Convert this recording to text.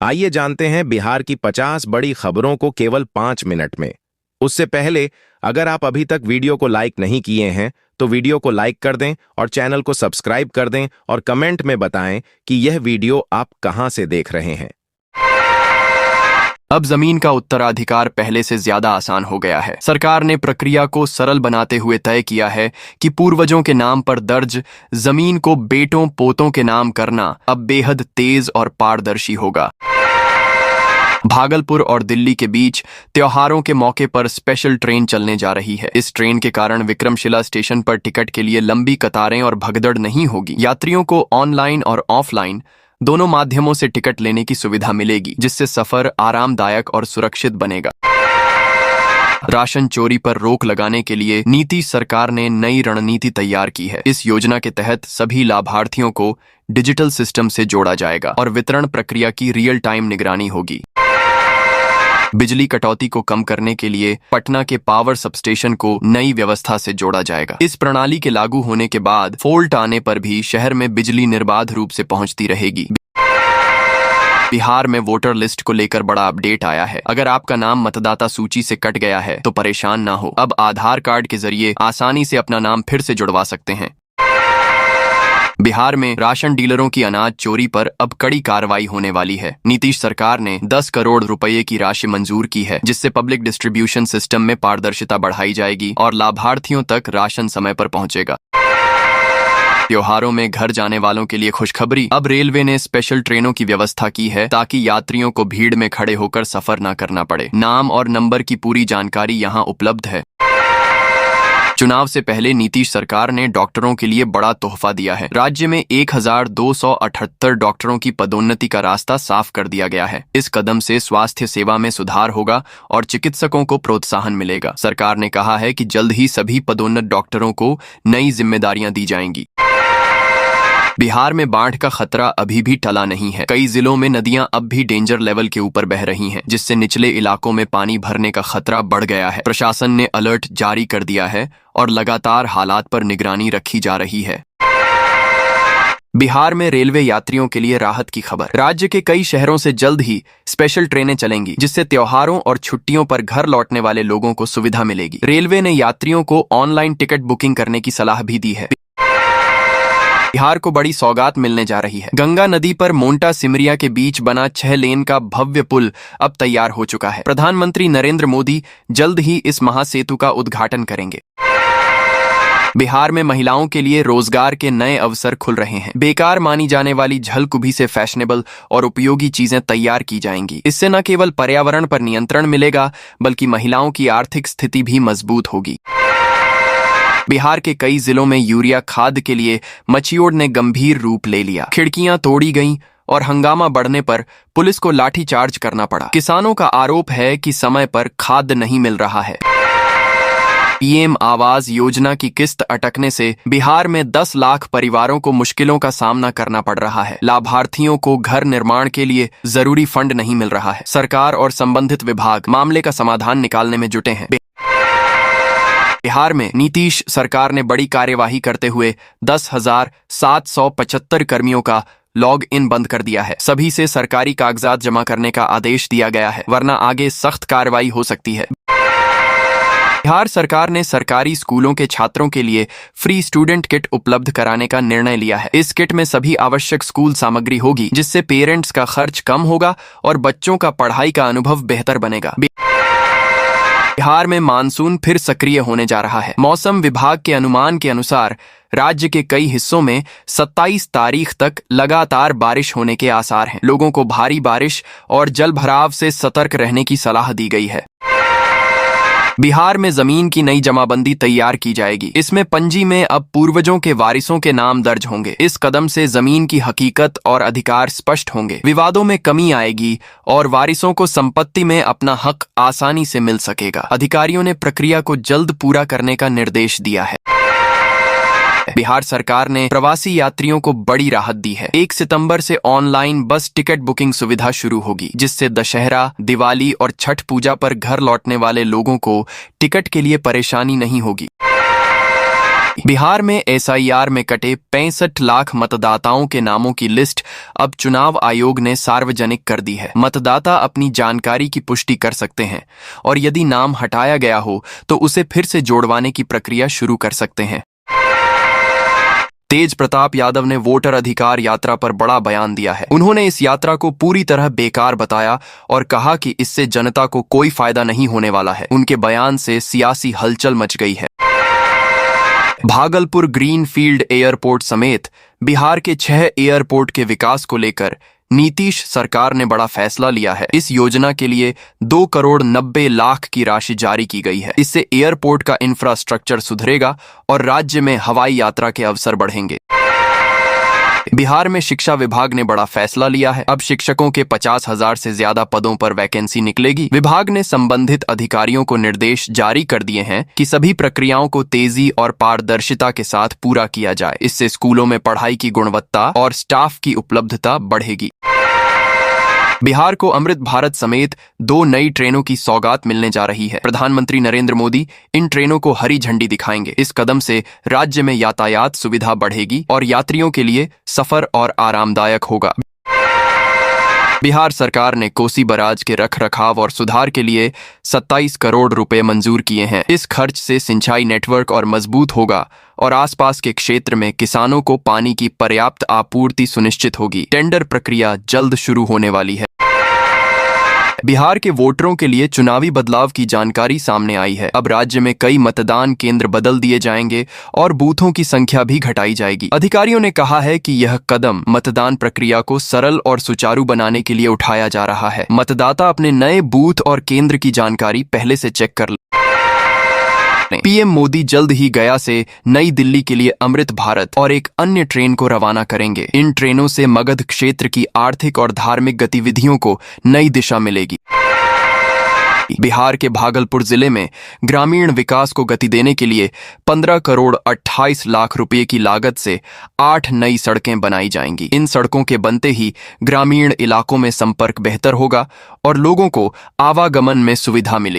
आइए जानते हैं बिहार की 50 बड़ी खबरों को केवल 5 मिनट में। उससे पहले अगर आप अभी तक वीडियो को लाइक नहीं किए हैं तो वीडियो को लाइक कर दें और चैनल को सब्सक्राइब कर दें और कमेंट में बताएं कि यह वीडियो आप कहां से देख रहे हैं। अब जमीन का उत्तराधिकार पहले से ज्यादा आसान हो गया है। सरकार ने प्रक्रिया को सरल बनाते हुए तय किया है कि पूर्वजों के नाम पर दर्ज जमीन को बेटों पोतों के नाम करना अब बेहद तेज और पारदर्शी होगा। भागलपुर और दिल्ली के बीच त्योहारों के मौके पर स्पेशल ट्रेन चलने जा रही है। इस ट्रेन के कारण विक्रमशिला स्टेशन पर टिकट के लिए लंबी कतारें और भगदड़ नहीं होगी। यात्रियों को ऑनलाइन और ऑफलाइन दोनों माध्यमों से टिकट लेने की सुविधा मिलेगी, जिससे सफर आरामदायक और सुरक्षित बनेगा। राशन चोरी पर रोक लगाने के लिए नीतीश सरकार ने नई रणनीति तैयार की है। इस योजना के तहत सभी लाभार्थियों को डिजिटल सिस्टम से जोड़ा जाएगा और वितरण प्रक्रिया की रियल टाइम निगरानी होगी। बिजली कटौती को कम करने के लिए पटना के पावर सबस्टेशन को नई व्यवस्था से जोड़ा जाएगा। इस प्रणाली के लागू होने के बाद फॉल्ट आने पर भी शहर में बिजली निर्बाध रूप से पहुंचती रहेगी। बिहार में वोटर लिस्ट को लेकर बड़ा अपडेट आया है। अगर आपका नाम मतदाता सूची से कट गया है तो परेशान ना हो। अब आधार कार्ड के जरिए आसानी से अपना नाम फिर से जुड़वा सकते हैं। बिहार में राशन डीलरों की अनाज चोरी पर अब कड़ी कार्रवाई होने वाली है। नीतीश सरकार ने 10 करोड़ रुपए की राशि मंजूर की है, जिससे पब्लिक डिस्ट्रीब्यूशन सिस्टम में पारदर्शिता बढ़ाई जाएगी और लाभार्थियों तक राशन समय पर पहुंचेगा। त्योहारों में घर जाने वालों के लिए खुशखबरी। अब रेलवे ने स्पेशल ट्रेनों की व्यवस्था की है ताकि यात्रियों को भीड़ में खड़े होकर सफर न करना पड़े। नाम और नंबर की पूरी जानकारी यहां उपलब्ध है। चुनाव से पहले नीतीश सरकार ने डॉक्टरों के लिए बड़ा तोहफा दिया है। राज्य में 1278 डॉक्टरों की पदोन्नति का रास्ता साफ कर दिया गया है। इस कदम से स्वास्थ्य सेवा में सुधार होगा और चिकित्सकों को प्रोत्साहन मिलेगा। सरकार ने कहा है कि जल्द ही सभी पदोन्नत डॉक्टरों को नई जिम्मेदारियां दी जाएंगी। बिहार में बाढ़ का खतरा अभी भी टला नहीं है। कई जिलों में नदियां अब भी डेंजर लेवल के ऊपर बह रही हैं, जिससे निचले इलाकों में पानी भरने का खतरा बढ़ गया है। प्रशासन ने अलर्ट जारी कर दिया है और लगातार हालात पर निगरानी रखी जा रही है। बिहार में रेलवे यात्रियों के लिए राहत की खबर। राज्य के कई शहरों से जल्द ही स्पेशल ट्रेनें चलेंगी, जिससे त्योहारों और छुट्टियों पर घर लौटने वाले लोगों को सुविधा मिलेगी। रेलवे ने यात्रियों को ऑनलाइन टिकट बुकिंग करने की सलाह भी दी है। बिहार को बड़ी सौगात मिलने जा रही है। गंगा नदी पर मोंटा सिमरिया के बीच बना 6 लेन का भव्य पुल अब तैयार हो चुका है। प्रधानमंत्री नरेंद्र मोदी जल्द ही इस महासेतु का उद्घाटन करेंगे। बिहार में महिलाओं के लिए रोजगार के नए अवसर खुल रहे हैं। बेकार मानी जाने वाली झलकुभी से फैशनेबल और उपयोगी चीजें तैयार की जाएंगी। इससे न केवल पर्यावरण पर नियंत्रण मिलेगा, बल्कि महिलाओं की आर्थिक स्थिति भी मजबूत होगी। बिहार के कई जिलों में यूरिया खाद के लिए मचियोड़ ने गंभीर रूप ले लिया। खिड़कियां तोड़ी गईं और हंगामा बढ़ने पर पुलिस को लाठीचार्ज करना पड़ा। किसानों का आरोप है कि समय पर खाद नहीं मिल रहा है। पीएम आवास योजना की किस्त अटकने से बिहार में 10 लाख परिवारों को मुश्किलों का सामना करना पड़ रहा है। लाभार्थियों को घर निर्माण के लिए जरूरी फंड नहीं मिल रहा है। सरकार और संबंधित विभाग मामले का समाधान निकालने में जुटे हैं। बिहार में नीतीश सरकार ने बड़ी कार्यवाही करते हुए 10,775 कर्मियों का लॉग इन बंद कर दिया है। सभी से सरकारी कागजात जमा करने का आदेश दिया गया है, वरना आगे सख्त कार्रवाई हो सकती है। बिहार सरकार ने सरकारी स्कूलों के छात्रों के लिए फ्री स्टूडेंट किट उपलब्ध कराने का निर्णय लिया है। इस किट में सभी आवश्यक स्कूल सामग्री होगी, जिससे पेरेंट्स का खर्च कम होगा और बच्चों का पढ़ाई का अनुभव बेहतर बनेगा। बिहार में मानसून फिर सक्रिय होने जा रहा है। मौसम विभाग के अनुमान के अनुसार राज्य के कई हिस्सों में 27 तारीख तक लगातार बारिश होने के आसार हैं। लोगों को भारी बारिश और जलभराव से सतर्क रहने की सलाह दी गई है। बिहार में जमीन की नई जमाबंदी तैयार की जाएगी। इसमें पंजी में अब पूर्वजों के वारिसों के नाम दर्ज होंगे। इस कदम से जमीन की हकीकत और अधिकार स्पष्ट होंगे। विवादों में कमी आएगी और वारिसों को संपत्ति में अपना हक आसानी से मिल सकेगा। अधिकारियों ने प्रक्रिया को जल्द पूरा करने का निर्देश दिया है। बिहार सरकार ने प्रवासी यात्रियों को बड़ी राहत दी है। 1 सितंबर से ऑनलाइन बस टिकट बुकिंग सुविधा शुरू होगी, जिससे दशहरा, दिवाली और छठ पूजा पर घर लौटने वाले लोगों को टिकट के लिए परेशानी नहीं होगी। बिहार में SIR में कटे 65 लाख मतदाताओं के नामों की लिस्ट अब चुनाव आयोग ने सार्वजनिक कर दी है। मतदाता अपनी जानकारी की पुष्टि कर सकते हैं और यदि नाम हटाया गया हो तो उसे फिर से जोड़वाने की प्रक्रिया शुरू कर सकते हैं। तेज प्रताप यादव ने वोटर अधिकार यात्रा पर बड़ा बयान दिया है। उन्होंने इस यात्रा को पूरी तरह बेकार बताया और कहा कि इससे जनता को कोई फायदा नहीं होने वाला है। उनके बयान से सियासी हलचल मच गई है। भागलपुर ग्रीनफील्ड एयरपोर्ट समेत बिहार के 6 एयरपोर्ट के विकास को लेकर नीतीश सरकार ने बड़ा फैसला लिया है। इस योजना के लिए 2 करोड़ 90 लाख की राशि जारी की गई है। इससे एयरपोर्ट का इंफ्रास्ट्रक्चर सुधरेगा और राज्य में हवाई यात्रा के अवसर बढ़ेंगे। बिहार में शिक्षा विभाग ने बड़ा फैसला लिया है। अब शिक्षकों के 50,000 से ज्यादा पदों पर वैकेंसी निकलेगी। विभाग ने संबंधित अधिकारियों को निर्देश जारी कर दिए हैं कि सभी प्रक्रियाओं को तेजी और पारदर्शिता के साथ पूरा किया जाए। इससे स्कूलों में पढ़ाई की गुणवत्ता और स्टाफ की उपलब्धता बढ़ेगी। बिहार को अमृत भारत समेत 2 नई ट्रेनों की सौगात मिलने जा रही है। प्रधानमंत्री नरेंद्र मोदी इन ट्रेनों को हरी झंडी दिखाएंगे। इस कदम से राज्य में यातायात सुविधा बढ़ेगी और यात्रियों के लिए सफर और आरामदायक होगा। बिहार सरकार ने कोसी बराज के रखरखाव और सुधार के लिए 27 करोड़ रुपए मंजूर किए हैं। इस खर्च से सिंचाई नेटवर्क और मजबूत होगा और आसपास के क्षेत्र में किसानों को पानी की पर्याप्त आपूर्ति सुनिश्चित होगी। टेंडर प्रक्रिया जल्द शुरू होने वाली है। बिहार के वोटरों के लिए चुनावी बदलाव की जानकारी सामने आई है। अब राज्य में कई मतदान केंद्र बदल दिए जाएंगे और बूथों की संख्या भी घटाई जाएगी। अधिकारियों ने कहा है कि यह कदम मतदान प्रक्रिया को सरल और सुचारू बनाने के लिए उठाया जा रहा है। मतदाता अपने नए बूथ और केंद्र की जानकारी पहले से चेक कर लें। पीएम मोदी जल्द ही गया से नई दिल्ली के लिए अमृत भारत और एक अन्य ट्रेन को रवाना करेंगे। इन ट्रेनों से मगध क्षेत्र की आर्थिक और धार्मिक गतिविधियों को नई दिशा मिलेगी। बिहार के भागलपुर जिले में ग्रामीण विकास को गति देने के लिए 15 करोड़ 28 लाख रुपए की लागत से 8 नई सड़कें बनाई जाएंगी। इन सड़कों के बनते ही ग्रामीण इलाकों में संपर्क बेहतर होगा और लोगों को आवागमन में सुविधा मिलेगी।